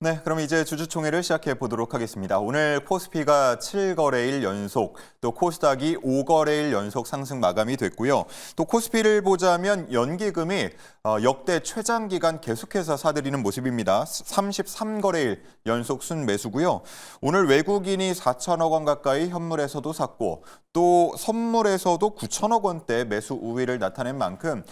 네, 그럼 이제 주주총회를 시작해 보도록 하겠습니다. 오늘 코스피가 7거래일 연속, 또 코스닥이 5거래일 연속 상승 마감이 됐고요. 또 코스피를 보자면 연기금이 역대 최장 기간 계속해서 사들이는 모습입니다. 33거래일 연속 순매수고요. 오늘 외국인이 4천억 원 가까이 현물에서도 샀고 또 선물에서도 9천억 원대 매수 우위를 나타낸 만큼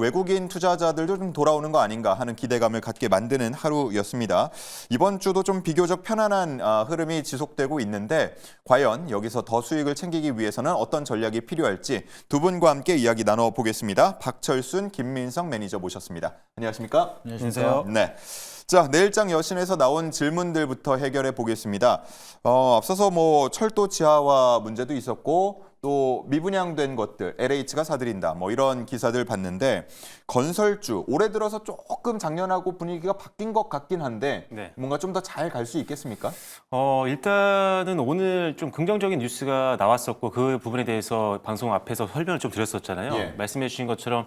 외국인 투자자들도 좀 돌아오는 거 아닌가 하는 기대감을 갖게 만드는 하루였습니다. 이번 주도 좀 비교적 편안한 흐름이 지속되고 있는데 과연 여기서 더 수익을 챙기기 위해서는 어떤 전략이 필요할지 두 분과 함께 이야기 나눠보겠습니다. 박철순, 김민성 매니저 모셨습니다. 안녕하십니까? 안녕하세요. 네. 자, 내일장 여신에서 나온 질문들부터 해결해 보겠습니다. 앞서서 철도 지하화 문제도 있었고 또 미분양된 것들, LH가 사들인다, 이런 기사들 봤는데 건설주, 올해 들어서 조금 작년하고 분위기가 바뀐 것 같긴 한데 네. 뭔가 좀 더 잘 갈 수 있겠습니까? 일단은 오늘 좀 긍정적인 뉴스가 나왔었고 그 부분에 대해서 방송 앞에서 설명을 좀 드렸었잖아요. 예. 말씀해 주신 것처럼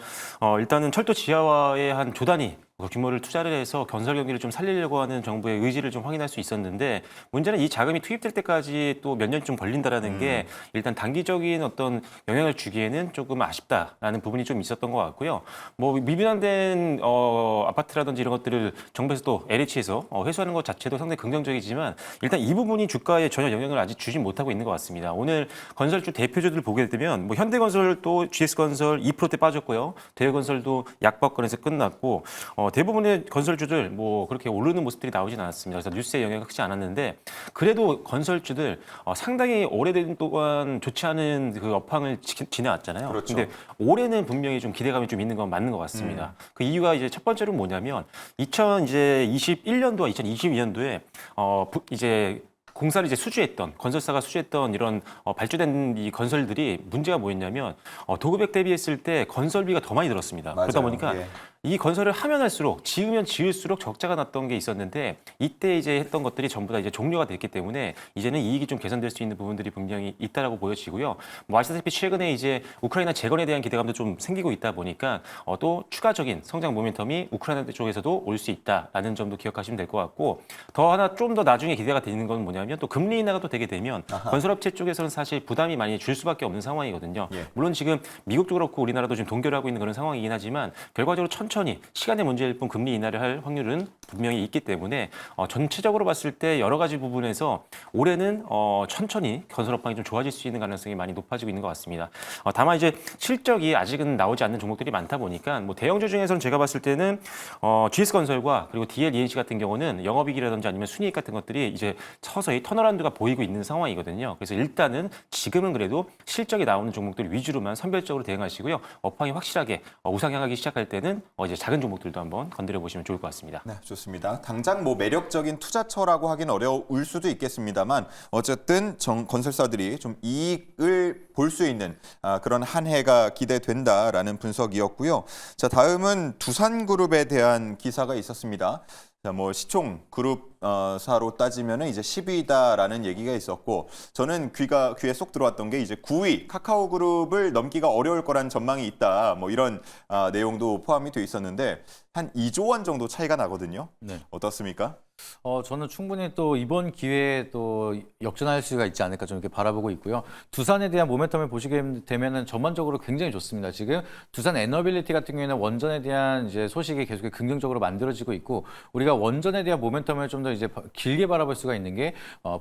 일단은 철도 지하화에 한 조 단위 규모를 투자를 해서 건설 경기를 좀 살리려고 하는 정부의 의지를 좀 확인할 수 있었는데 문제는 이 자금이 투입될 때까지 또 몇 년쯤 걸린다라는 게 일단 단기적인 어떤 영향을 주기에는 조금 아쉽다라는 부분이 좀 있었던 것 같고요. 미분양된 아파트라든지 이런 것들을 정부에서 또 LH에서 회수하는 것 자체도 상당히 긍정적이지만 일단 이 부분이 주가에 전혀 영향을 아직 주지 못하고 있는 것 같습니다. 오늘 건설주 대표주들 보게 되면 현대건설 또 GS건설 2%대 빠졌고요. 대우건설도 약박권에서 끝났고 대부분의 건설주들 그렇게 오르는 모습들이 나오진 않았습니다. 그래서 뉴스에 영향이 크지 않았는데 그래도 건설주들 상당히 오래된 동안 좋지 않은 그 업황을 지내왔잖아요. 그렇죠. 근데 올해는 분명히 좀 기대감이 좀 있는 건 맞는 것 같습니다. 그 이유가 이제 첫 번째로 뭐냐면 2021년도와 2022년도에 이제 공사를 이제 수주했던 건설사가 수주했던 이런 발주된 이 건설들이 문제가 뭐였냐면 도급액 대비했을 때 건설비가 더 많이 들었습니다. 맞아요. 그러다 보니까 예. 이 건설을 하면 할수록 지으면 지을수록 적자가 났던 게 있었는데 이때 이제 했던 것들이 전부 다 이제 종료가 됐기 때문에 이제는 이익이 좀 개선될 수 있는 부분들이 분명히 있다라고 보여지고요. 아시다시피 최근에 이제 우크라이나 재건에 대한 기대감도 좀 생기고 있다 보니까 또 추가적인 성장 모멘텀이 우크라이나 쪽에서도 올 수 있다라는 점도 기억하시면 될 것 같고 더 하나 좀 더 나중에 기대가 되는 건 뭐냐면 또 금리 인하가 또 되게 되면 건설업체 쪽에서는 사실 부담이 많이 줄 수밖에 없는 상황이거든요. 예. 물론 지금 미국도 그렇고 우리나라도 지금 동결을 하고 있는 그런 상황이긴 하지만 결과적으로 천천히 시간의 문제일 뿐 금리 인하를 할 확률은 분명히 있기 때문에 전체적으로 봤을 때 여러 가지 부분에서 올해는 천천히 건설 업황이 좀 좋아질 수 있는 가능성이 많이 높아지고 있는 것 같습니다. 다만 이제 실적이 아직은 나오지 않는 종목들이 많다 보니까 대형주 중에서는 제가 봤을 때는 GS건설과 그리고 DL-ENC 같은 경우는 영업이익이라든지 아니면 순이익 같은 것들이 이제 서서히 턴어라운드가 보이고 있는 상황이거든요. 그래서 일단은 지금은 그래도 실적이 나오는 종목들 위주로만 선별적으로 대응하시고요. 업황이 확실하게 우상향하기 시작할 때는 이제 작은 종목들도 한번 건드려 보시면 좋을 것 같습니다. 네, 좋습니다. 당장 매력적인 투자처라고 하긴 어려울 수도 있겠습니다만 어쨌든 건설사들이 좀 이익을 볼 수 있는 그런 한 해가 기대된다라는 분석이었고요. 자, 다음은 두산그룹에 대한 기사가 있었습니다. 자, 시총 그룹사로 따지면은 이제 10위다라는 얘기가 있었고 저는 귀에 쏙 들어왔던 게 이제 9위 카카오그룹을 넘기가 어려울 거란 전망이 있다. 이런 내용도 포함이 돼 있었는데 한 2조 원 정도 차이가 나거든요. 네. 어떻습니까? 저는 충분히 또 이번 기회에 또 역전할 수가 있지 않을까 좀 이렇게 바라보고 있고요. 두산에 대한 모멘텀을 보시게 되면은 전반적으로 굉장히 좋습니다. 지금 두산 에너빌리티 같은 경우에는 원전에 대한 이제 소식이 계속 긍정적으로 만들어지고 있고 우리가 원전에 대한 모멘텀을 좀 더 이제 길게 바라볼 수가 있는 게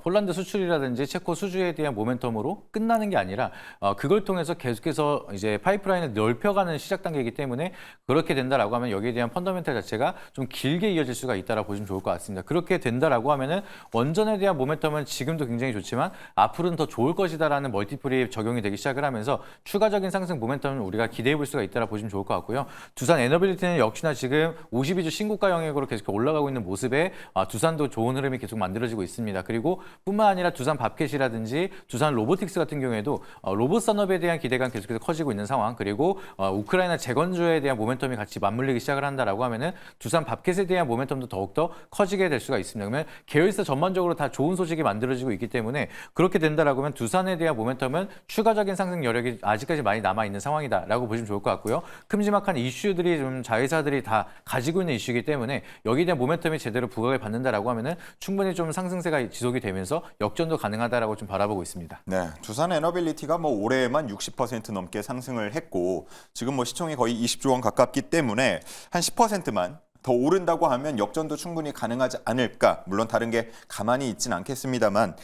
폴란드 수출이라든지 체코 수주에 대한 모멘텀으로 끝나는 게 아니라 그걸 통해서 계속해서 이제 파이프라인을 넓혀가는 시작 단계이기 때문에 그렇게 된다라고 하면 여기에 대한 펀더멘탈 자체가 좀 길게 이어질 수가 있다라고 보시면 좋을 것 같습니다. 그렇게 된다라고 하면은 원전에 대한 모멘텀은 지금도 굉장히 좋지만 앞으로는 더 좋을 것이다라는 멀티플이 적용이 되기 시작을 하면서 추가적인 상승 모멘텀을 우리가 기대해 볼 수가 있다라고 보시면 좋을 것 같고요. 두산 에너빌리티는 역시나 지금 52주 신고가 영역으로 계속 올라가고 있는 모습에 두산도 좋은 흐름이 계속 만들어지고 있습니다. 그리고 뿐만 아니라 두산 밥켓이라든지 두산 로보틱스 같은 경우에도 로봇 산업에 대한 기대감 계속해서 커지고 있는 상황 그리고 우크라이나 재건주에 대한 모멘텀이 같이 맞물리기 시작을 한다라고 하면은 두산 밥켓에 대한 모멘텀도 더욱더 커지게 될 될 수가 있습니다. 그러면 계열사 전반적으로 다 좋은 소식이 만들어지고 있기 때문에 그렇게 된다라고 하면 두산에 대한 모멘텀은 추가적인 상승 여력이 아직까지 많이 남아 있는 상황이다라고 보시면 좋을 것 같고요. 큼지막한 이슈들이 좀 자회사들이 다 가지고 있는 이슈이기 때문에 여기에 대한 모멘텀이 제대로 부각을 받는다라고 하면은 충분히 좀 상승세가 지속이 되면서 역전도 가능하다라고 좀 바라보고 있습니다. 네, 두산 에너빌리티가 뭐 올해에만 60% 넘게 상승을 했고 지금 뭐 시총이 거의 20조 원 가깝기 때문에 한 10%만 더 오른다고 하면 역전도 충분히 가능하지 않을까. 물론 다른 게 가만히 있진 않겠습니다만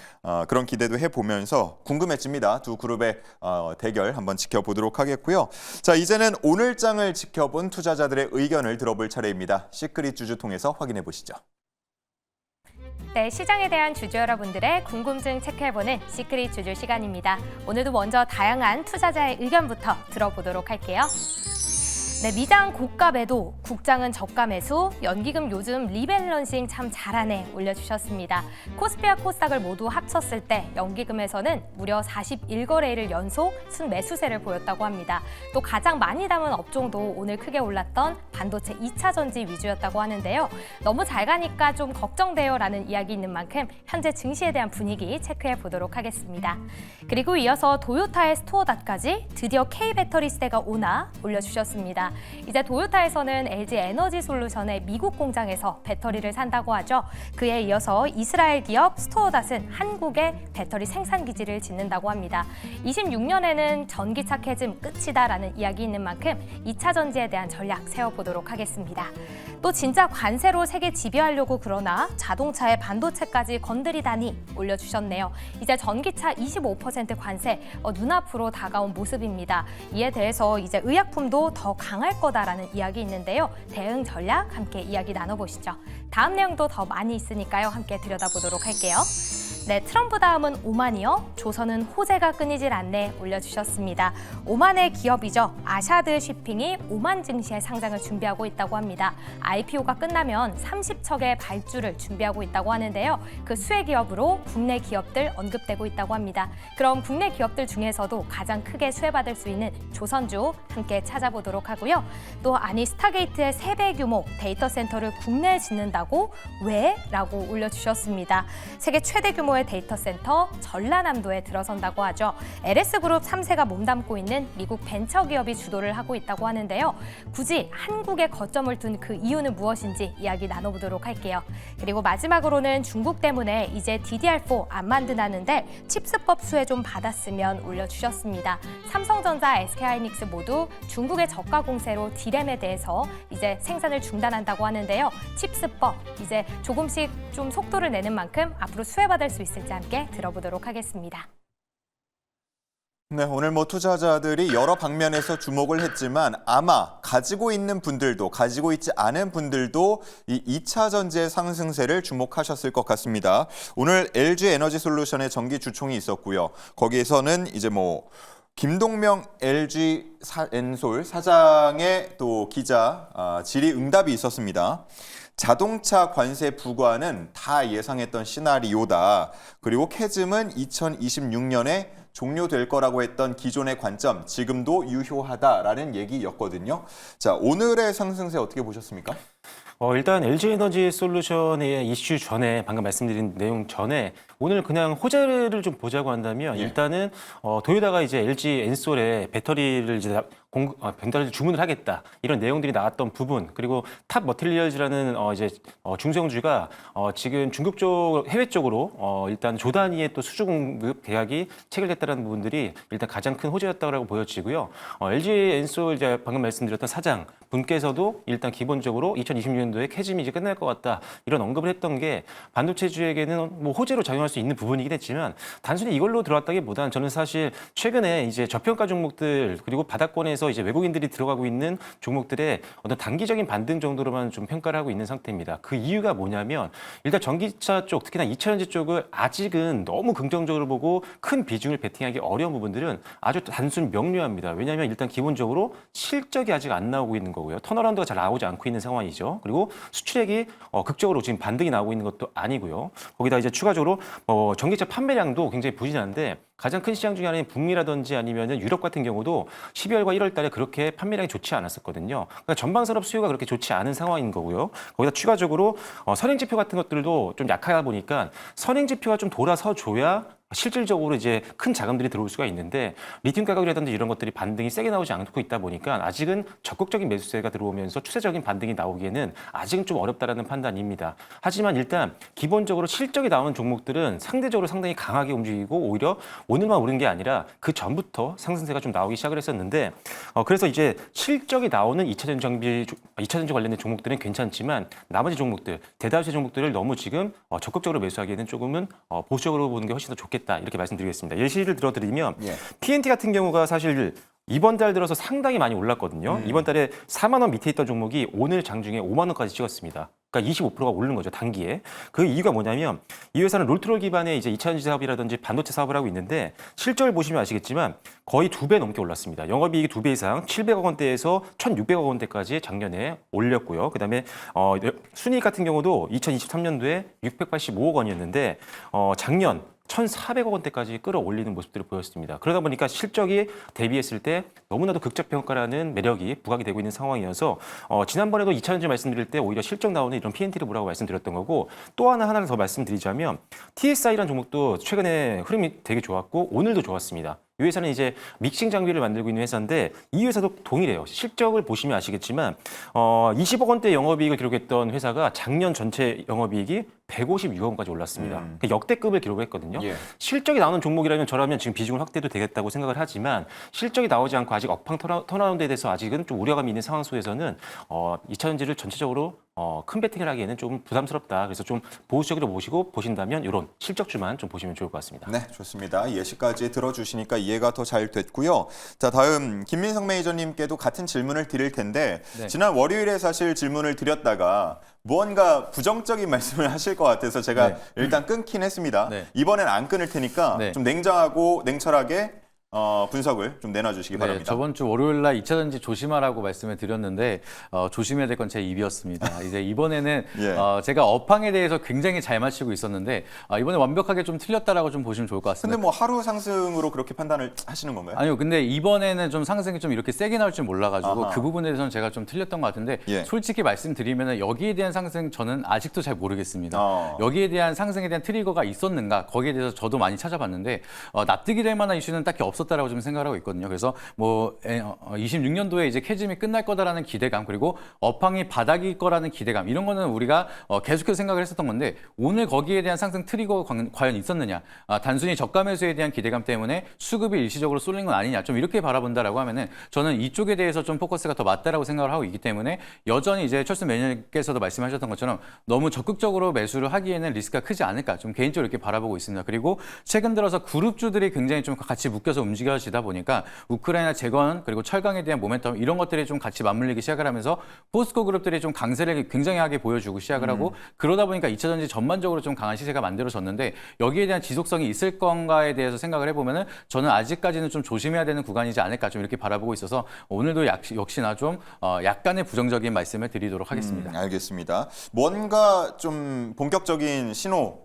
그런 기대도 해보면서 궁금해집니다. 두 그룹의 대결 한번 지켜보도록 하겠고요. 자, 이제는 오늘 장을 지켜본 투자자들의 의견을 들어볼 차례입니다. 시크릿 주주 통해서 확인해 보시죠. 네, 시장에 대한 주주 여러분들의 궁금증 체크해보는 시크릿 주주 시간입니다. 오늘도 먼저 다양한 투자자의 의견부터 들어보도록 할게요. 네, 미장 고가 매도, 국장은 저가 매수, 연기금 요즘 리밸런싱 참 잘하네 올려주셨습니다. 코스피와 코스닥을 모두 합쳤을 때 연기금에서는 무려 41거래일을 연속 순매수세를 보였다고 합니다. 또 가장 많이 담은 업종도 오늘 크게 올랐던 반도체 2차 전지 위주였다고 하는데요. 너무 잘 가니까 좀 걱정돼요 라는 이야기 있는 만큼 현재 증시에 대한 분위기 체크해 보도록 하겠습니다. 그리고 이어서 도요타의 스토어닷까지 드디어 K배터리 시대가 오나 올려주셨습니다. 이제 도요타에서는 LG 에너지 솔루션의 미국 공장에서 배터리를 산다고 하죠. 그에 이어서 이스라엘 기업 스토어닷은 한국에 배터리 생산 기지를 짓는다고 합니다. 26년에는 전기차 캐즘 끝이다라는 이야기 있는 만큼 2차 전지에 대한 전략 세워보도록 하겠습니다. 또 진짜 관세로 세계 지배하려고 그러나 자동차에 반도체까지 건드리다니 올려주셨네요. 이제 전기차 25% 관세 눈앞으로 다가온 모습입니다. 이에 대해서 이제 의약품도 더 강할 거다라는 이야기 있는데요. 대응 전략 함께 이야기 나눠보시죠. 다음 내용도 더 많이 있으니까요. 함께 들여다보도록 할게요. 네, 트럼프 다음은 오만이요. 조선은 호재가 끊이질 않네 올려주셨습니다. 오만의 기업이죠. 아샤드 쉬핑이 오만 증시에 상장을 준비하고 있다고 합니다. IPO가 끝나면 30척의 발주를 준비하고 있다고 하는데요. 그 수혜 기업으로 국내 기업들 언급되고 있다고 합니다. 그럼 국내 기업들 중에서도 가장 크게 수혜받을 수 있는 조선주 함께 찾아보도록 하고요. 또 아니 스타게이트의 3배 규모 데이터 센터를 국내에 짓는다고 왜? 라고 올려주셨습니다. 세계 최대 규모의 데이터 센터 전라남도에 들어선다고 하죠. LS그룹 3세가 몸담고 있는 미국 벤처 기업이 주도를 하고 있다고 하는데요. 굳이 한국에 거점을 둔 그 이유는 무엇인지 이야기 나눠보도록 할게요. 그리고 마지막으로는 중국 때문에 이제 DDR4 안 만드나는데 칩스법 수혜 좀 받았으면 올려주셨습니다. 삼성전자, SK하이닉스 모두 중국의 저가 공세로 D램에 대해서 이제 생산을 중단한다고 하는데요. 칩스법 이제 조금씩 좀 속도를 내는 만큼 앞으로 수혜받을 수 있을지 함께 들어보도록 하겠습니다. 네, 오늘 뭐 투자자들이 여러 방면에서 주목을 했지만 아마 가지고 있는 분들도 가지고 있지 않은 분들도 이 2차 전지의 상승세를 주목하셨을 것 같습니다. 오늘 LG 에너지 솔루션의 정기 주총이 있었고요. 거기에서는 이제 뭐 김동명 LG 엔솔 사장의 또 기자 질의응답이 있었습니다. 자동차 관세 부과는 다 예상했던 시나리오다. 그리고 캐즘은 2026년에 종료될 거라고 했던 기존의 관점, 지금도 유효하다라는 얘기였거든요. 자, 오늘의 상승세 어떻게 보셨습니까? 일단 LG 에너지 솔루션의 이슈 전에 방금 말씀드린 내용 전에 오늘 그냥 호재를 좀 보자고 한다면 예. 일단은 도요타가 이제 LG 엔솔에 배터리를 이제 배터리를 주문을 하겠다 이런 내용들이 나왔던 부분 그리고 탑 머티리얼즈라는 이제 중소형주가 지금 중국 쪽 해외 쪽으로 일단 조 단위의 또 수주 공급 계약이 체결됐다는 부분들이 일단 가장 큰 호재였다고 보여지고요. LG 엔솔 이제 방금 말씀드렸던 사장 분께서도 일단 기본적으로 2026년도에 캐즘이 이제 끝날 것 같다 이런 언급을 했던 게 반도체주에게는 뭐 호재로 작용할 수 있는 부분이긴 했지만 단순히 이걸로 들어왔다기보다는 저는 사실 최근에 이제 저평가 종목들 그리고 바닥권에서 이제 외국인들이 들어가고 있는 종목들의 어떤 단기적인 반등 정도로만 좀 평가를 하고 있는 상태입니다. 그 이유가 뭐냐면 일단 전기차 쪽 특히나 2차 전지 쪽을 아직은 너무 긍정적으로 보고 큰 비중을 베팅하기 어려운 부분들은 아주 단순 명료합니다. 왜냐하면 일단 기본적으로 실적이 아직 안 나오고 있는 거고요. 턴어라운드가 잘 나오지 않고 있는 상황이죠. 그리고 수출액이 극적으로 지금 반등이 나오고 있는 것도 아니고요. 거기다 이제 추가적으로 전기차 판매량도 굉장히 부진한데 가장 큰 시장 중에 하나인 북미라든지 아니면은 유럽 같은 경우도 12월과 1월 달에 그렇게 판매량이 좋지 않았었거든요. 그러니까 전방 산업 수요가 그렇게 좋지 않은 상황인 거고요. 거기다 추가적으로 선행 지표 같은 것들도 좀 약하다 보니까 선행 지표가 좀 돌아서 줘야 실질적으로 이제 큰 자금들이 들어올 수가 있는데 리튬 가격이라든지 이런 것들이 반등이 세게 나오지 않고 있다 보니까 아직은 적극적인 매수세가 들어오면서 추세적인 반등이 나오기에는 아직은 좀 어렵다라는 판단입니다. 하지만 일단 기본적으로 실적이 나오는 종목들은 상대적으로 상당히 강하게 움직이고 오히려 오늘만 오른 게 아니라 그 전부터 상승세가 좀 나오기 시작을 했었는데 그래서 이제 실적이 나오는 2차전지 관련된 종목들은 괜찮지만 나머지 종목들 대다수의 종목들을 너무 지금 적극적으로 매수하기에는 조금은 보수적으로 보는 게 훨씬 더 좋겠다. 이렇게 말씀드리겠습니다. 예시를 들어드리면 PNT 같은 경우가 사실 이번 달 들어서 상당히 많이 올랐거든요. 이번 달에 4만 원 밑에 있던 종목이 오늘 장중에 5만 원까지 찍었습니다. 그러니까 25%가 오른 거죠, 단기에. 그 이유가 뭐냐면 이 회사는 롤트롤 기반의 이제 2차전지 사업이라든지 반도체 사업을 하고 있는데 실적을 보시면 아시겠지만 거의 2배 넘게 올랐습니다. 영업이익이 2배 이상 700억 원대에서 1,600억 원대까지 작년에 올렸고요. 그다음에 순이익 같은 경우도 2023년도에 685억 원이었는데 작년 1,400억 원대까지 끌어올리는 모습들을 보였습니다. 그러다 보니까 실적이 대비했을 때 너무나도 극적 평가라는 매력이 부각이 되고 있는 상황이어서 지난번에도 2차전지 말씀드릴 때 오히려 실적 나오는 이런 PNT를 보라고 말씀드렸던 거고 또 하나를 더 말씀드리자면 TSI라는 종목도 최근에 흐름이 되게 좋았고 오늘도 좋았습니다. 이 회사는 이제 믹싱 장비를 만들고 있는 회사인데 이 회사도 동일해요. 실적을 보시면 아시겠지만 20억 원대 영업이익을 기록했던 회사가 작년 전체 영업이익이 156억 원까지 올랐습니다. 그러니까 역대급을 기록했거든요. 실적이 나오는 종목이라면 저라면 지금 비중을 확대도 되겠다고 생각을 하지만 실적이 나오지 않고 아직 업황 턴어라운드에 대해서 아직은 좀 우려감이 있는 상황 속에서는 2차전지를 전체적으로 큰 베팅을 하기에는 좀 부담스럽다. 그래서 좀 보수적으로 보신다면 이런 실적주만 좀 보시면 좋을 것 같습니다. 네, 좋습니다. 예시까지 들어주시니까 이해가 더 잘 됐고요. 자, 다음 김민성 매니저님께도 같은 질문을 드릴 텐데 지난 월요일에 사실 질문을 드렸다가 무언가 부정적인 말씀을 하실 것 같아서 제가 일단 끊긴 했습니다. 이번엔 안 끊을 테니까 좀 냉정하고 냉철하게 분석을 좀 내놔주시기 바랍니다. 저번 주 월요일 날 2차전지 조심하라고 말씀을 드렸는데 조심해야 될 건 제 입이었습니다. 이제 이번에는 제가 업황에 대해서 굉장히 잘 맞추고 있었는데 이번에 완벽하게 좀 틀렸다라고 좀 보시면 좋을 것 같습니다. 근데 뭐 하루 상승으로 그렇게 판단을 하시는 건가요? 아니요, 근데 이번에는 좀 상승이 좀 이렇게 세게 나올 줄 몰라가지고 그 부분에 대해서는 제가 좀 틀렸던 것 같은데 솔직히 말씀드리면 여기에 대한 상승 저는 아직도 잘 모르겠습니다. 여기에 대한 상승에 대한 트리거가 있었는가 거기에 대해서 저도 많이 찾아봤는데 납득이 될 만한 이슈는 딱히 없었다라고 좀 생각하고 있거든요. 그래서 뭐 26년도에 이제 캐즘이 끝날 거다라는 기대감 그리고 업황이 바닥일 거라는 기대감 이런 거는 우리가 계속해서 생각을 했었던 건데 오늘 거기에 대한 상승 트리거가 과연 있었느냐 단순히 저가 매수에 대한 기대감 때문에 수급이 일시적으로 쏠린 건 아니냐 좀 이렇게 바라본다라고 하면은 저는 이쪽에 대해서 좀 포커스가 더 맞다라고 생각을 하고 있기 때문에 여전히 이제 철수 매니저께서도 말씀하셨던 것처럼 너무 적극적으로 매수를 하기에는 리스크가 크지 않을까 좀 개인적으로 이렇게 바라보고 있습니다. 그리고 최근 들어서 그룹주들이 굉장히 좀 같이 묶여서 움직여지다 보니까 우크라이나 재건 그리고 철강에 대한 모멘텀 이런 것들이 좀 같이 맞물리기 시작을 하면서 포스코 그룹들이 좀 강세를 굉장하게 보여주고 시작을 하고 그러다 보니까 2차전지 전반적으로 좀 강한 시세가 만들어졌는데 여기에 대한 지속성이 있을 건가에 대해서 생각을 해보면은 저는 아직까지는 좀 조심해야 되는 구간이지 않을까 좀 이렇게 바라보고 있어서 오늘도 역시나 좀 약간의 부정적인 말씀을 드리도록 하겠습니다. 알겠습니다. 뭔가 좀 본격적인 신호,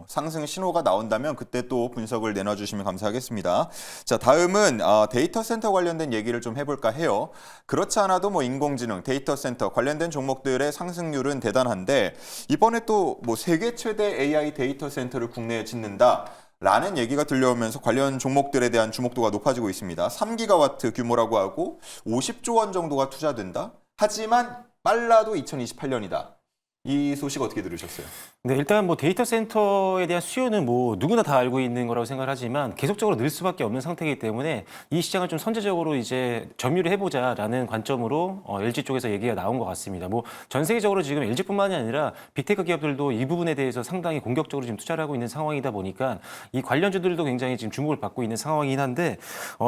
상승 신호가 나온다면 그때 또 분석을 내놔주시면 감사하겠습니다. 자, 다음은 데이터 센터 관련된 얘기를 좀 해볼까 해요. 그렇지 않아도 뭐 인공지능, 데이터 센터 관련된 종목들의 상승률은 대단한데 이번에 또 뭐 세계 최대 AI 데이터 센터를 국내에 짓는다. 라는 얘기가 들려오면서 관련 종목들에 대한 주목도가 높아지고 있습니다. 3기가와트 규모라고 하고 50조 원 정도가 투자된다. 하지만 빨라도 2028년이다. 이 소식 어떻게 들으셨어요? 네, 일단 뭐 데이터 센터에 대한 수요는 뭐 누구나 다 알고 있는 거라고 생각을 하지만 계속적으로 늘 수밖에 없는 상태이기 때문에 이 시장을 좀 선제적으로 이제 점유를 해보자라는 관점으로 LG 쪽에서 얘기가 나온 것 같습니다. 뭐 전 세계적으로 지금 LG뿐만이 아니라 빅테크 기업들도 이 부분에 대해서 상당히 공격적으로 지금 투자를 하고 있는 상황이다 보니까 이 관련주들도 굉장히 지금 주목을 받고 있는 상황이긴 한데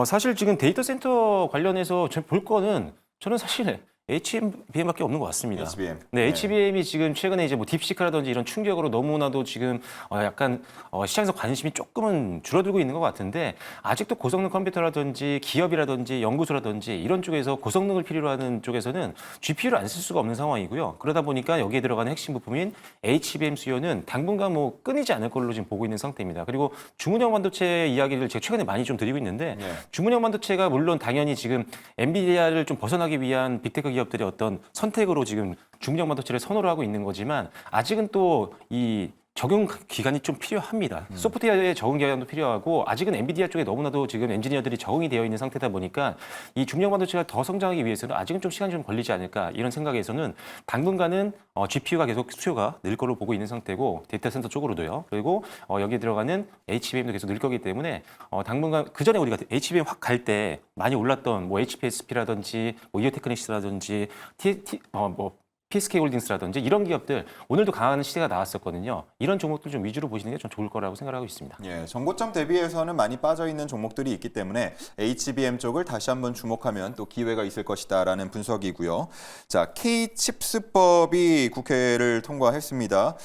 사실 지금 데이터 센터 관련해서 볼 거는 저는 사실 HBM밖에 없는 것 같습니다. HBM. 네, HBM이 지금 최근에 이제 뭐 딥시크라든지 이런 충격으로 너무나도 지금 약간 시장에서 관심이 조금은 줄어들고 있는 것 같은데 아직도 고성능 컴퓨터라든지 기업이라든지 연구소라든지 이런 쪽에서 고성능을 필요로 하는 쪽에서는 GPU를 안 쓸 수가 없는 상황이고요. 그러다 보니까 여기에 들어가는 핵심 부품인 HBM 수요는 당분간 뭐 끊이지 않을 걸로 지금 보고 있는 상태입니다. 그리고 주문형 반도체 이야기를 제가 최근에 많이 좀 드리고 있는데 주문형 반도체가 물론 당연히 지금 엔비디아를 좀 벗어나기 위한 빅테크 기업들의 어떤 선택으로 지금 중량 반도체를 선호를 하고 있는 거지만 아직은 또 이 적용 기간이 좀 필요합니다. 소프트웨어의 적응 기간도 필요하고 아직은 엔비디아 쪽에 너무나도 지금 엔지니어들이 적응이 되어 있는 상태다 보니까 이 중량 반도체가 더 성장하기 위해서는 아직은 좀 시간이 좀 걸리지 않을까 이런 생각에서는 당분간은 GPU가 계속 수요가 늘 걸로 보고 있는 상태고 데이터 센터 쪽으로도요. 그리고 여기에 들어가는 HBM도 계속 늘 거기 때문에 당분간 그 전에 우리가 HBM 확 갈 때 많이 올랐던 뭐 HPSP라든지 뭐 이오테크닉스라든지 PSK홀딩스라든지 이런 기업들 오늘도 강한 시세가 나왔었거든요. 이런 종목들 좀 위주로 보시는 게 좀 좋을 거라고 생각하고 있습니다. 예, 정고점 대비해서는 많이 빠져 있는 종목들이 있기 때문에 HBM 쪽을 다시 한번 주목하면 또 기회가 있을 것이다라는 분석이고요. 자, K칩스법이 국회를 통과했습니다.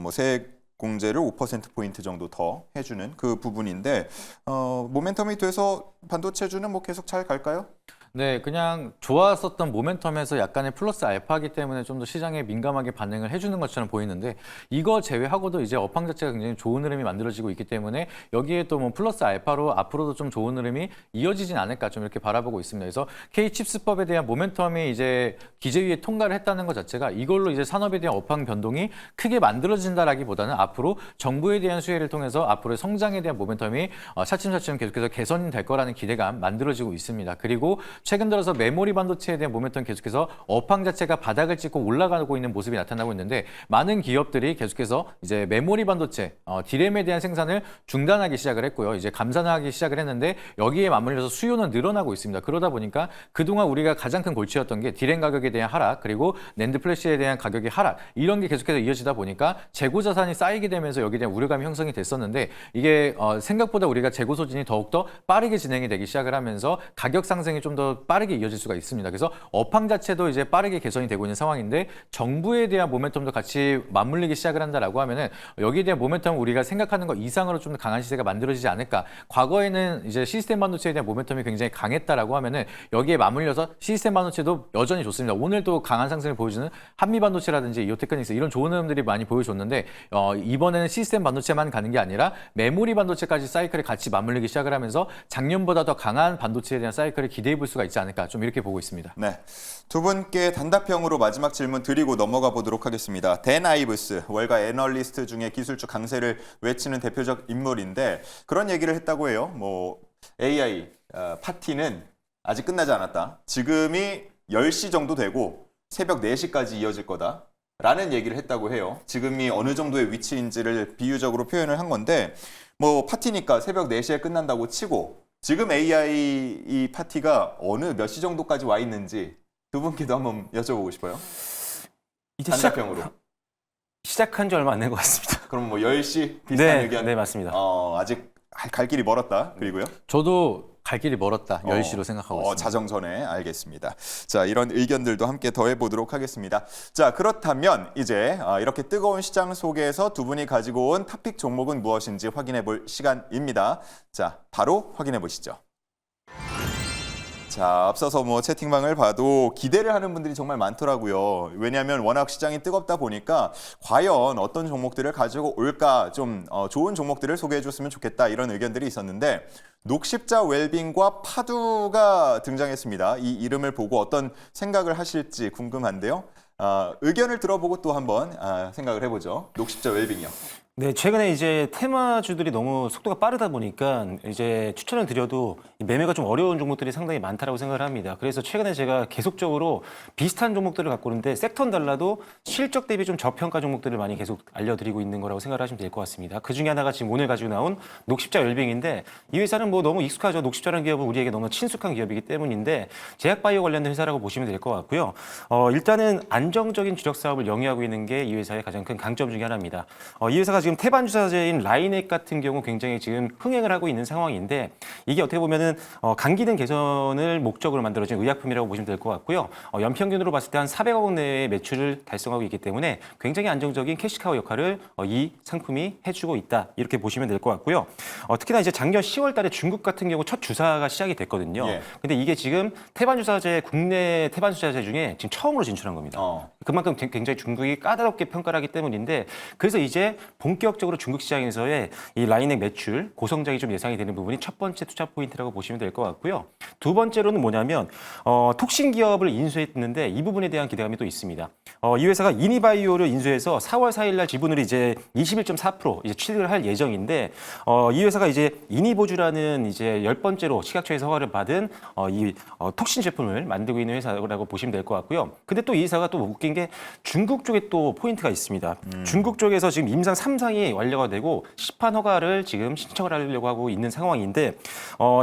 뭐 세액 공제를 5%포인트 정도 더 해주는 그 부분인데 모멘텀이 돼서 반도체주는 뭐 계속 잘 갈까요? 네, 그냥 좋았었던 모멘텀에서 약간의 플러스 알파이기 때문에 좀 더 시장에 민감하게 반응을 해주는 것처럼 보이는데 이거 제외하고도 이제 업황 자체가 굉장히 좋은 흐름이 만들어지고 있기 때문에 여기에 또 뭐 플러스 알파로 앞으로도 좀 좋은 흐름이 이어지진 않을까 좀 이렇게 바라보고 있습니다. 그래서 K칩스법에 대한 모멘텀이 이제 기재위에 통과를 했다는 것 자체가 이걸로 이제 산업에 대한 업황 변동이 크게 만들어진다라기보다는 앞으로 정부에 대한 수혜를 통해서 앞으로의 성장에 대한 모멘텀이 차츰차츰 계속해서 개선될 거라는 기대감 만들어지고 있습니다. 그리고 최근 들어서 메모리 반도체에 대한 모멘텀 계속해서 업황 자체가 바닥을 찍고 올라가고 있는 모습이 나타나고 있는데 많은 기업들이 계속해서 이제 메모리 반도체, 디램에 대한 생산을 중단하기 시작을 했고요. 이제 감산하기 시작을 했는데 여기에 맞물려서 수요는 늘어나고 있습니다. 그러다 보니까 그동안 우리가 가장 큰 골치였던 게 디램 가격에 대한 하락 그리고 낸드 플래시에 대한 가격의 하락 이런 게 계속해서 이어지다 보니까 재고 자산이 쌓이게 되면서 여기에 대한 우려감이 형성이 됐었는데 이게 생각보다 우리가 재고 소진이 더욱더 빠르게 진행이 되기 시작을 하면서 가격 상승이 좀 더 빠르게 이어질 수가 있습니다. 그래서 업황 자체도 이제 빠르게 개선이 되고 있는 상황인데 정부에 대한 모멘텀도 같이 맞물리기 시작을 한다라고 하면은 여기에 대한 모멘텀 우리가 생각하는 것 이상으로 좀 더 강한 시세가 만들어지지 않을까. 과거에는 이제 시스템 반도체에 대한 모멘텀이 굉장히 강했다라고 하면은 여기에 맞물려서 시스템 반도체도 여전히 좋습니다. 오늘도 강한 상승을 보여주는 한미 반도체라든지 이오테크닉스 이런 좋은 흐름들이 많이 보여줬는데 이번에는 시스템 반도체만 가는 게 아니라 메모리 반도체까지 사이클에 같이 맞물리기 시작을 하면서 작년보다 더 강한 반도체에 대한 사이클을 기대해 볼 수가 있지 않을까 좀 이렇게 보고 있습니다. 네, 두 분께 단답형으로 마지막 질문 드리고 넘어가 보도록 하겠습니다. 댄 아이브스, 월가 애널리스트 중에 기술주 강세를 외치는 대표적 인물인데 그런 얘기를 했다고 해요. 뭐 AI 파티는 아직 끝나지 않았다. 지금이 10시 정도 되고 새벽 4시까지 이어질 거다. 라는 얘기를 했다고 해요. 지금이 어느 정도의 위치인지를 비유적으로 표현을 한 건데 뭐 파티니까 새벽 4시에 끝난다고 치고 지금 AI 이 파티가 어느 몇 시 정도까지 와 있는지 두 분께도 한번 여쭤보고 싶어요. 이제 단답형으로. 시작한 지 얼마 안 된 것 같습니다. 그럼 뭐 10시 비슷한 의견? 네, 맞습니다. 아직 갈 길이 멀었다. 그리고요? 저도 갈 길이 멀었다. 10시로 생각하고 있습니다. 자정전에 알겠습니다. 자, 이런 의견들도 함께 더해보도록 하겠습니다. 자, 그렇다면 이제 이렇게 뜨거운 시장 속에서 두 분이 가지고 온 탑픽 종목은 무엇인지 확인해 볼 시간입니다. 자, 바로 확인해 보시죠. 자, 앞서서 뭐 채팅방을 봐도 기대를 하는 분들이 정말 많더라고요. 왜냐하면 워낙 시장이 뜨겁다 보니까 과연 어떤 종목들을 가지고 올까 좀 좋은 종목들을 소개해 줬으면 좋겠다 이런 의견들이 있었는데 녹십자 웰빙과 파두가 등장했습니다. 이 이름을 보고 어떤 생각을 하실지 궁금한데요. 의견을 들어보고 또 한번 생각을 해보죠. 녹십자 웰빙이요. 네, 최근에 이제 테마주들이 너무 속도가 빠르다 보니까 이제 추천을 드려도 매매가 좀 어려운 종목들이 상당히 많다라고 생각을 합니다. 그래서 최근에 제가 계속적으로 비슷한 종목들을 갖고 있는데 섹터는 달라도 실적 대비 좀 저평가 종목들을 많이 계속 알려드리고 있는 거라고 생각을 하시면 될 것 같습니다. 그 중에 하나가 지금 오늘 가지고 나온 녹십자 웰빙인데 이 회사는 뭐 너무 익숙하죠. 녹십자라는 기업은 우리에게 너무 친숙한 기업이기 때문인데 제약바이오 관련된 회사라고 보시면 될 것 같고요. 일단은 안정적인 주력 사업을 영위하고 있는 게 이 회사의 가장 큰 강점 중에 하나입니다. 이 회사가 지금 지금 태반 주사제인 라이넥 같은 경우 굉장히 지금 흥행을 하고 있는 상황인데 이게 어떻게 보면은 간 기능 개선을 목적으로 만들어진 의약품이라고 보시면 될 것 같고요. 연평균으로 봤을 때 한 400억 원 내의 매출을 달성하고 있기 때문에 굉장히 안정적인 캐시카우 역할을 이 상품이 해주고 있다 이렇게 보시면 될 것 같고요. 특히나 이제 작년 10월달에 중국 같은 경우 첫 주사가 시작이 됐거든요. 예. 근데 이게 지금 태반 주사제 국내 태반 주사제 중에 지금 처음으로 진출한 겁니다. 그만큼 굉장히 중국이 까다롭게 평가를 하기 때문인데 그래서 이제 본격적으로 중국 시장에서의 이 라이넥 매출 고성장이 좀 예상이 되는 부분이 첫 번째 투자 포인트라고 보시면 될 것 같고요. 두 번째로는 뭐냐면 톡신 기업을 인수했는데 이 부분에 대한 기대감이 또 있습니다. 이 회사가 이니바이오를 인수해서 4월 4일 날 지분을 이제 21.4% 이제 취득을 할 예정인데 이 회사가 이제 이니보주라는 이제 10번째로 식약처에서 허가를 받은 이 톡신 제품을 만들고 있는 회사라고 보시면 될 것 같고요. 근데 또 이 회사가 또 웃긴 게 중국 쪽에 또 포인트가 있습니다. 중국 쪽에서 지금 임상 3상이 완료가 되고 시판 허가를 지금 신청을 하려고 하고 있는 상황인데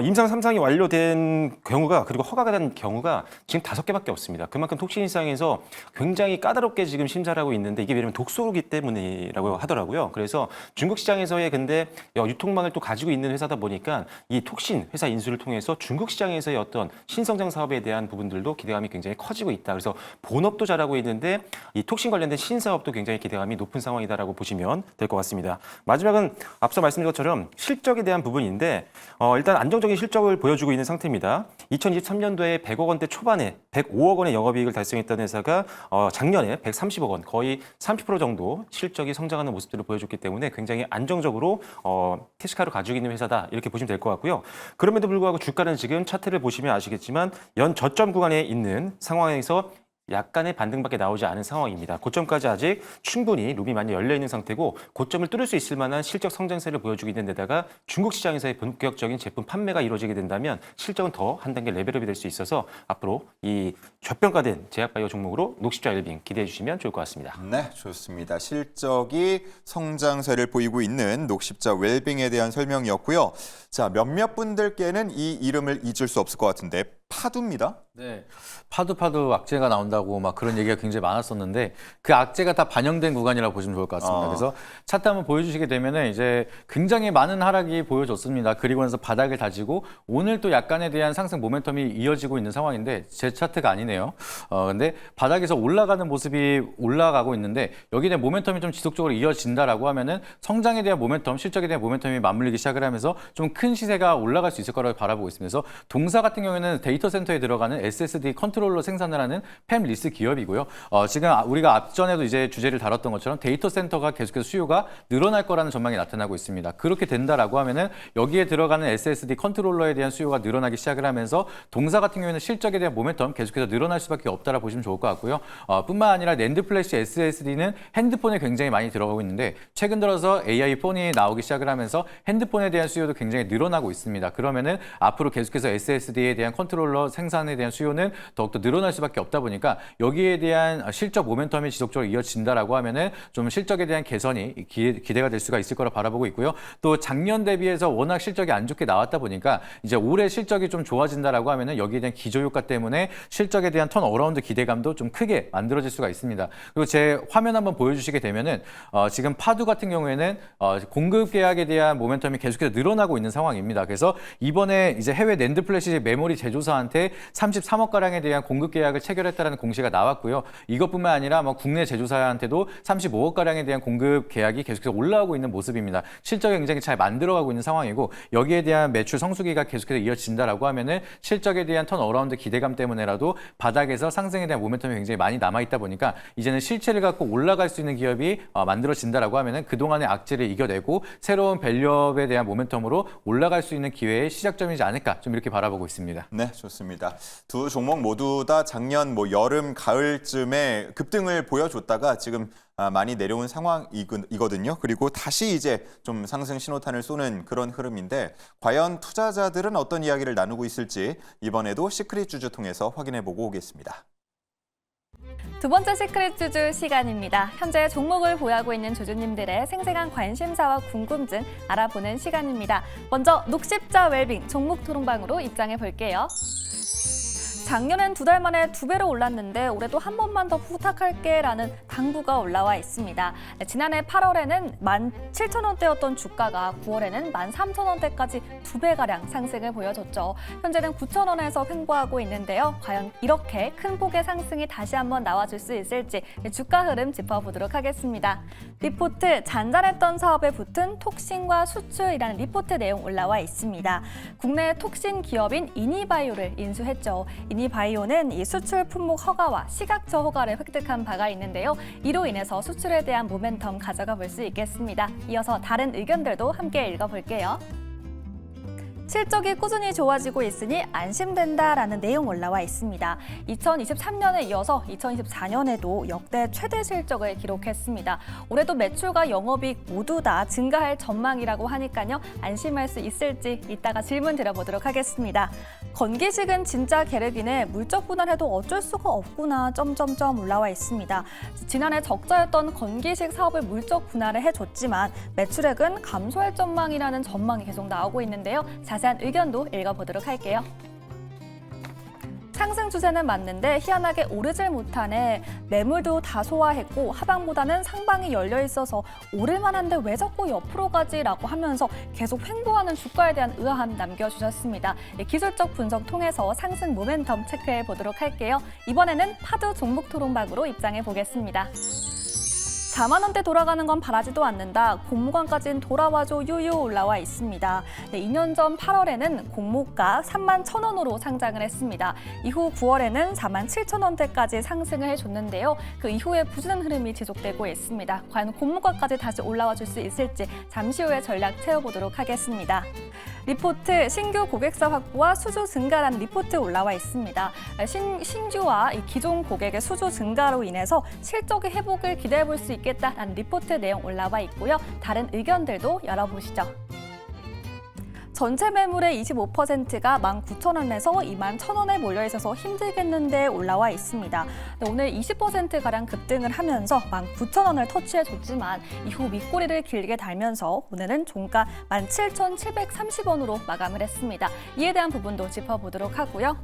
임상 3상이 완료된 경우가 그리고 허가가 된 경우가 지금 5개밖에 없습니다. 그만큼 톡신 시장에서 굉장히 까다롭게 지금 심사를 하고 있는데 이게 왜냐면 독소로기 때문이라고 하더라고요. 그래서 중국 시장에서의 근데 유통망을 또 가지고 있는 회사다 보니까 이 톡신 회사 인수를 통해서 중국 시장에서의 어떤 신성장 사업에 대한 부분들도 기대감이 굉장히 커지고 있다. 그래서 본업도 잘하고 있는데 이 톡신 관련된 신사업도 굉장히 기대감이 높은 상황이다라고 보시면 될 것 같습니다. 마지막은 앞서 말씀드린 것처럼 실적에 대한 부분인데 일단 안정적인 실적을 보여주고 있는 상태입니다. 2023년도에 100억 원대 초반에 105억 원의 영업이익을 달성했던 회사가 작년에 130억 원, 거의 30% 정도 실적이 성장하는 모습들을 보여줬기 때문에 굉장히 안정적으로 캐시카를 가지고 있는 회사다 이렇게 보시면 될 것 같고요. 그럼에도 불구하고 주가는 지금 차트를 보시면 아시겠지만 연 저점 구간에 있는 상황에서 약간의 반등밖에 나오지 않은 상황입니다. 고점까지 아직 충분히 룸이 많이 열려있는 상태고 고점을 뚫을 수 있을 만한 실적 성장세를 보여주고 있는 데다가 중국 시장에서의 본격적인 제품 판매가 이루어지게 된다면 실적은 더 한 단계 레벨업이 될 수 있어서 앞으로 이 저평가된 제약바이오 종목으로 녹십자 웰빙 기대해 주시면 좋을 것 같습니다. 네, 좋습니다. 실적이 성장세를 보이고 있는 녹십자 웰빙에 대한 설명이었고요. 자, 몇몇 분들께는 이 이름을 잊을 수 없을 것 같은데 파두입니다. 네, 파두 악재가 나온다고 막 그런 얘기가 굉장히 많았었는데 그 악재가 다 반영된 구간이라고 보시면 좋을 것 같습니다. 그래서 차트 한번 보여주시게 되면은 이제 굉장히 많은 하락이 보여졌습니다. 그리고 나서 바닥을 다지고 오늘 또 약간에 대한 상승 모멘텀이 이어지고 있는 상황인데 제 차트가 아니네요. 근데 바닥에서 올라가는 모습이 올라가고 있는데 여기에 대한 모멘텀이 좀 지속적으로 이어진다라고 하면은 성장에 대한 모멘텀, 실적에 대한 모멘텀이 맞물리기 시작을 하면서 좀 큰 시세가 올라갈 수 있을 거라고 바라보고 있습니다. 그래서 동사 같은 경우에는 데이터 센터에 들어가는 SSD 컨트롤러 생산을 하는 팹리스 기업이고요. 지금 우리가 앞전에도 이제 주제를 다뤘던 것처럼 데이터 센터가 계속해서 수요가 늘어날 거라는 전망이 나타나고 있습니다. 그렇게 된다라고 하면은 여기에 들어가는 SSD 컨트롤러에 대한 수요가 늘어나기 시작을 하면서 동사 같은 경우에는 실적에 대한 모멘텀 계속해서 늘어날 수밖에 없다라 보시면 좋을 것 같고요. 뿐만 아니라 낸드 플래시 SSD는 핸드폰에 굉장히 많이 들어가고 있는데 최근 들어서 AI 폰이 나오기 시작을 하면서 핸드폰에 대한 수요도 굉장히 늘어나고 있습니다. 그러면은 앞으로 계속해서 SSD에 대한 컨트롤러 생산에 대한 수요는 더욱더 늘어날 수밖에 없다 보니까 여기에 대한 실적 모멘텀이 지속적으로 이어진다라고 하면은 좀 실적에 대한 개선이 기대가 될 수가 있을 거라 바라보고 있고요. 또 작년 대비해서 워낙 실적이 안 좋게 나왔다 보니까 이제 올해 실적이 좀 좋아진다라고 하면은 여기에 대한 기저효과 때문에 실적에 대한 턴 어라운드 기대감도 좀 크게 만들어질 수가 있습니다. 그리고 제 화면 한번 보여주시게 되면은 지금 파두 같은 경우에는 공급 계약에 대한 모멘텀이 계속해서 늘어나고 있는 상황입니다. 그래서 이번에 이제 해외 낸드 플래시 메모리 제조사한테 33억 가량에 대한 공급 계약을 체결했다라는 공시가 나왔고요. 이것뿐만 아니라 국내 제조사한테도 35억 가량에 대한 공급 계약이 계속해서 올라오고 있는 모습입니다. 실적이 굉장히 잘 만들어가고 있는 상황이고 여기에 대한 매출 성수기가 계속해서 이어진다라고 하면은 실적에 대한 턴 어라운드 기대감 때문에라도 바닥에서 상승에 대한 모멘텀이 굉장히 많이 남아 있다 보니까 이제는 실체를 갖고 올라갈 수 있는 기업이 만들어진다라고 하면은 그동안의 악재를 이겨내고 새로운 밸류업에 대한 모멘텀으로 올라갈 수 있는 기회의 시작점이지 않을까 좀 이렇게 바라보고 있습니다. 네, 좋습니다. 두 종목 모두 다 작년 여름, 가을쯤에 급등을 보여줬다가 지금 많이 내려온 상황이거든요. 그리고 다시 이제 좀 상승 신호탄을 쏘는 그런 흐름인데 과연 투자자들은 어떤 이야기를 나누고 있을지 이번에도 시크릿 주주 통해서 확인해보고 오겠습니다. 두 번째 시크릿 주주 시간입니다. 현재 종목을 보유하고 있는 주주님들의 생생한 관심사와 궁금증 알아보는 시간입니다. 먼저 녹십자 웰빙 종목 토론방으로 입장해 볼게요. 작년엔 2달 만에 2배로 올랐는데 올해도 한 번만 더 부탁할게라는 당부가 올라와 있습니다. 지난해 8월에는 17,000원대였던 주가가 9월에는 13,000원대까지 2배가량 상승을 보여줬죠. 현재는 9,000원에서 횡보하고 있는데요. 과연 이렇게 큰 폭의 상승이 다시 한번 나와줄 수 있을지 주가 흐름 짚어보도록 하겠습니다. 리포트, 잔잔했던 사업에 붙은 톡신과 수출이라는 리포트 내용 올라와 있습니다. 국내 톡신 기업인 이니바이오를 인수했죠. 이니바이오는 이 수출 품목 허가와 시각처 허가를 획득한 바가 있는데요. 이로 인해서 수출에 대한 모멘텀 가져가 볼 수 있겠습니다. 이어서 다른 의견들도 함께 읽어볼게요. 실적이 꾸준히 좋아지고 있으니 안심된다라는 내용 올라와 있습니다. 2023년에 이어서 2024년에도 역대 최대 실적을 기록했습니다. 올해도 매출과 영업이익 모두 다 증가할 전망이라고 하니까요. 안심할 수 있을지 이따가 질문 드려보도록 하겠습니다. 건기식은 진짜 계획이네. 물적 분할해도 어쩔 수가 없구나. 점점점 올라와 있습니다. 지난해 적자였던 건기식 사업을 물적 분할을 해줬지만 매출액은 감소할 전망이라는 전망이 계속 나오고 있는데요. 자세한 의견도 읽어보도록 할게요. 상승 추세는 맞는데 희한하게 오르질 못하네. 매물도 다 소화했고 하방보다는 상방이 열려 있어서 오를 만한데 왜 자꾸 옆으로 가지라고 하면서 계속 횡보하는 주가에 대한 의아함 남겨주셨습니다. 기술적 분석 통해서 상승 모멘텀 체크해 보도록 할게요. 이번에는 파도 종목 토론박으로 입장해 보겠습니다. 4만 원대 돌아가는 건 바라지도 않는다. 공모관까지는 돌아와줘 유유 올라와 있습니다. 2년 전 8월에는 공모가 3만 1,000원으로 상장을 했습니다. 이후 9월에는 4만 7,000원대까지 상승을 해줬는데요. 그 이후에 부진한 흐름이 지속되고 있습니다. 과연 공모가까지 다시 올라와 줄 수 있을지 잠시 후에 전략 채워보도록 하겠습니다. 리포트, 신규 고객사 확보와 수주 증가라는 리포트 올라와 있습니다. 신규와 기존 고객의 수주 증가로 인해서 실적의 회복을 기대해 볼 수 있겠다라는 리포트 내용 올라와 있고요. 다른 의견들도 열어보시죠. 전체 매물의 25%가 19,000원에서 21,000원에 몰려있어서 힘들겠는데 올라와 있습니다. 오늘 20%가량 급등을 하면서 19,000원을 터치해줬지만 이후 윗꼬리를 길게 달면서 오늘은 종가 17,730원으로 마감을 했습니다. 이에 대한 부분도 짚어보도록 하고요.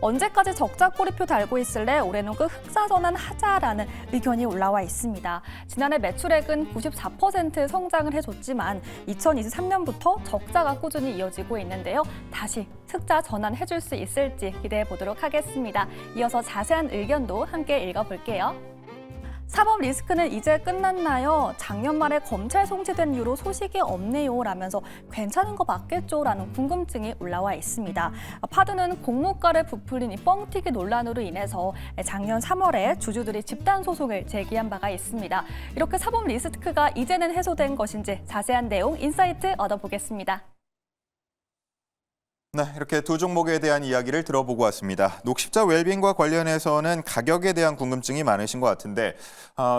언제까지 적자 꼬리표 달고 있을래? 올해는 그 흑사전환 하자라는 의견이 올라와 있습니다. 지난해 매출액은 94% 성장을 해줬지만 2023년부터 적자가 꾸준히 이어지고 있는데요. 다시 흑자 전환해줄 수 있을지 기대해 보도록 하겠습니다. 이어서 자세한 의견도 함께 읽어볼게요. 사법 리스크는 이제 끝났나요? 작년 말에 검찰 송치된 이후로 소식이 없네요. 라면서 괜찮은 거 맞겠죠? 라는 궁금증이 올라와 있습니다. 파드는 공모가를 부풀린 이 뻥튀기 논란으로 인해서 작년 3월에 주주들이 집단 소송을 제기한 바가 있습니다. 이렇게 사법 리스크가 이제는 해소된 것인지 자세한 내용 인사이트 얻어보겠습니다. 네, 이렇게 두 종목에 대한 이야기를 들어보고 왔습니다. 녹십자 웰빙과 관련해서는 가격에 대한 궁금증이 많으신 것 같은데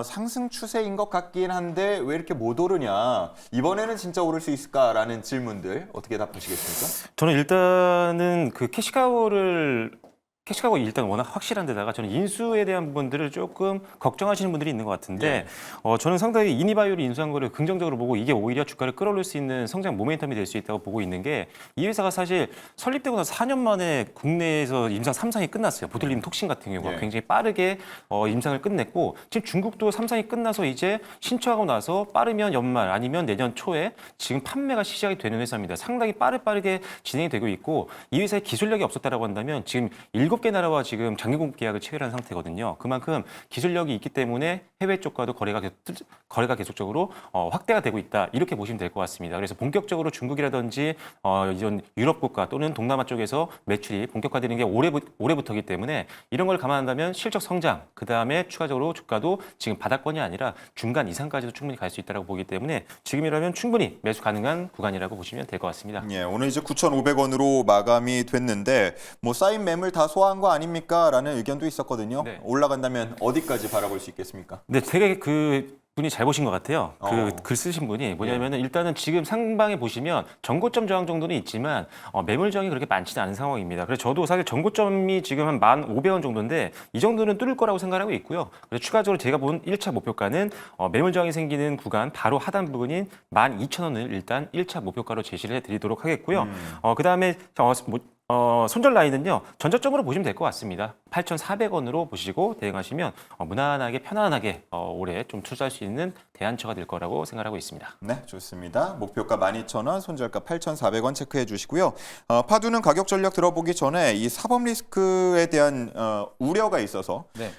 상승 추세인 것 같긴 한데 왜 이렇게 못 오르냐, 이번에는 진짜 오를 수 있을까라는 질문들 어떻게 답하시겠습니까? 저는 일단은 그 캐시카고 일단 워낙 확실한 데다가 저는 인수에 대한 부분들을 조금 걱정하시는 분들이 있는 것 같은데 저는 상당히 이니바이오를 인수한 거를 긍정적으로 보고 이게 오히려 주가를 끌어올릴 수 있는 성장 모멘텀이 될 수 있다고 보고 있는 게, 이 회사가 사실 설립되고 나서 4년 만에 국내에서 임상 3상이 끝났어요. 보틀림 톡신 같은 경우가 굉장히 빠르게 임상을 끝냈고, 지금 중국도 3상이 끝나서 이제 신청하고 나서 빠르면 연말 아니면 내년 초에 지금 판매가 시작이 되는 회사입니다. 상당히 빠르게 진행이 되고 있고, 이 회사의 기술력이 없었다라고 한다면 지금 7개 나라와 지금 장기 공급 계약을 체결한 상태거든요. 그만큼 기술력이 있기 때문에 해외 쪽과도 거래가 계속적으로 확대가 되고 있다, 이렇게 보시면 될 것 같습니다. 그래서 본격적으로 중국이라든지 이런 유럽 국가 또는 동남아 쪽에서 매출이 본격화되는 게 올해부터이기 때문에 이런 걸 감안한다면 실적 성장, 그다음에 추가적으로 주가도 지금 바닥권이 아니라 중간 이상까지도 충분히 갈 수 있다고 보기 때문에 지금이라면 충분히 매수 가능한 구간이라고 보시면 될 것 같습니다. 예, 오늘 이제 9,500원으로 마감이 됐는데 쌓인 매물 다 소화한 거 아닙니까? 라는 의견도 있었거든요. 네. 올라간다면 어디까지 바라볼 수 있겠습니까? 네, 되게 그 분이 잘 보신 것 같아요. 그 글 쓰신 분이 뭐냐면은 일단은 지금 상방에 보시면 전고점 저항 정도는 있지만 매물 저항이 그렇게 많지는 않은 상황입니다. 그래서 저도 사실 전고점이 지금 한 1,500원 정도인데 이 정도는 뚫을 거라고 생각하고 있고요. 그래서 추가적으로 제가 본 1차 목표가는 매물 저항이 생기는 구간 바로 하단 부분인 12,000원을 일단 1차 목표가로 제시를 해드리도록 하겠고요. 그다음에 손절 라인은요. 전저점으로 보시면 될 것 같습니다. 8,400원으로 보시고 대응하시면 무난하게 편안하게 올해 좀 투자할 수 있는 대안처가 될 거라고 생각하고 있습니다. 네, 좋습니다. 목표가 12,000원, 손절가 8,400원 체크해 주시고요. 파두는 가격 전략 들어보기 전에 이 사법 리스크에 대한 우려가 있어서 네.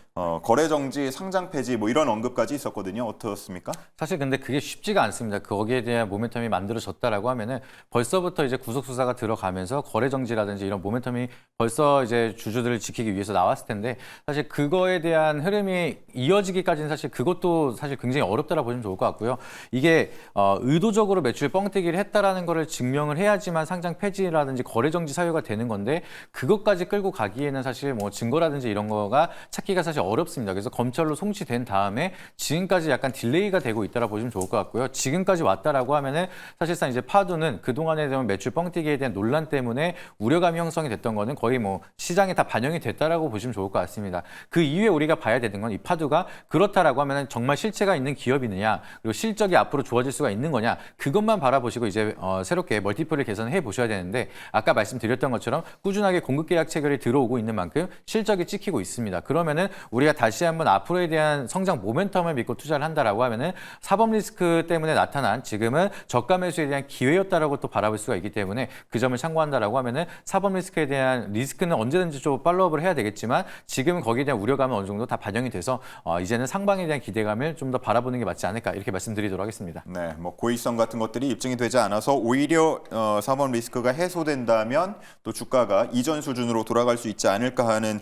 거래 정지, 상장 폐지 뭐 이런 언급까지 있었거든요. 어떻습니까? 사실 근데 그게 쉽지가 않습니다. 거기에 대한 모멘텀이 만들어졌다라고 하면은 벌써부터 이제 구속 수사가 들어가면서 거래 정지라든지 이런 모멘텀이 벌써 이제 주주들을 지키기 위해서 나왔을 텐데 사실 그거에 대한 흐름이 이어지기까지는 사실 그것도 사실 굉장히 어렵다라고 보시면 좋을 것 같고요. 이게 의도적으로 매출 뻥튀기를 했다라는 거를 증명을 해야지만 상장 폐지라든지 거래 정지 사유가 되는 건데 그것까지 끌고 가기에는 사실 뭐 증거라든지 이런 거가 찾기가 사실 어렵습니다. 그래서 검찰로 송치된 다음에 지금까지 약간 딜레이가 되고 있다라 보시면 좋을 것 같고요. 지금까지 왔다라고 하면은 사실상 이제 파두는 그동안에 대한 매출 뻥튀기에 대한 논란 때문에 우려감이 형성이 됐던 거는 거의 뭐 시장에 다 반영이 됐다라고 보시면 좋을 것 같습니다. 그 이후에 우리가 봐야 되는 건 이 파두가 그렇다라고 하면은 정말 실체가 있는 기업이느냐 그리고 실적이 앞으로 좋아질 수가 있는 거냐 그것만 바라보시고 이제 새롭게 멀티플을 개선해 보셔야 되는데 아까 말씀드렸던 것처럼 꾸준하게 공급 계약 체결이 들어오고 있는 만큼 실적이 찍히고 있습니다. 그러면은 우리가 다시 한번 앞으로에 대한 성장 모멘텀을 믿고 투자를 한다라고 하면은 사법 리스크 때문에 나타난 지금은 저가 매수에 대한 기회였다라고 또 바라볼 수가 있기 때문에 그 점을 참고한다라고 하면은 사법 리스크에 대한 리스크는 언제든지 좀 팔로우업을 해야 되겠지만 지금은 거기에 대한 우려감은 어느 정도 다 반영이 돼서 이제는 상방에 대한 기대감을 좀 더 바라보는 게 맞지 않을까 이렇게 말씀드리도록 하겠습니다. 네, 뭐 고의성 같은 것들이 입증이 되지 않아서 오히려 사법 리스크가 해소된다면 또 주가가 이전 수준으로 돌아갈 수 있지 않을까 하는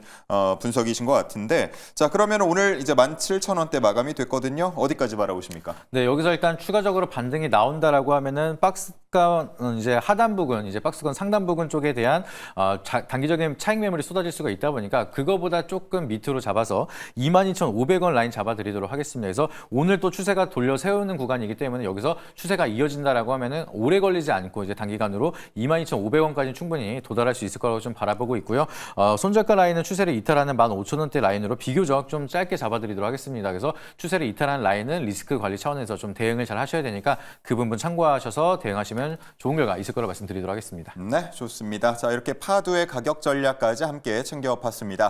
분석이신 것 같은데 자 그러면 오늘 이제 17,000원대 마감이 됐거든요. 어디까지 바라보십니까? 네, 여기서 일단 추가적으로 반등이 나온다라고 하면은 박스권 이제 하단 부근, 이제 박스권 상단 부근 쪽에 대한 단기적인 차익 매물이 쏟아질 수가 있다 보니까 그거보다 조금 밑으로 잡아서 22,500원 라인 잡아드리도록 하겠습니다. 그래서 오늘 또 추세가 돌려 세우는 구간이기 때문에 여기서 추세가 이어진다라고 하면은 오래 걸리지 않고 이제 단기간으로 22,500원까지 충분히 도달할 수 있을 거라고 좀 바라보고 있고요. 손절가 라인은 추세를 이탈하는 15,000원대 라인으로 비교적 좀 짧게 잡아드리도록 하겠습니다. 그래서 추세를 이탈한 라인은 리스크 관리 차원에서 좀 대응을 잘 하셔야 되니까 그 부분 참고하셔서 대응하시면 좋은 결과 있을 거라고 말씀드리도록 하겠습니다. 네, 좋습니다. 자 이렇게 파두의 가격 전략까지 함께 챙겨봤습니다.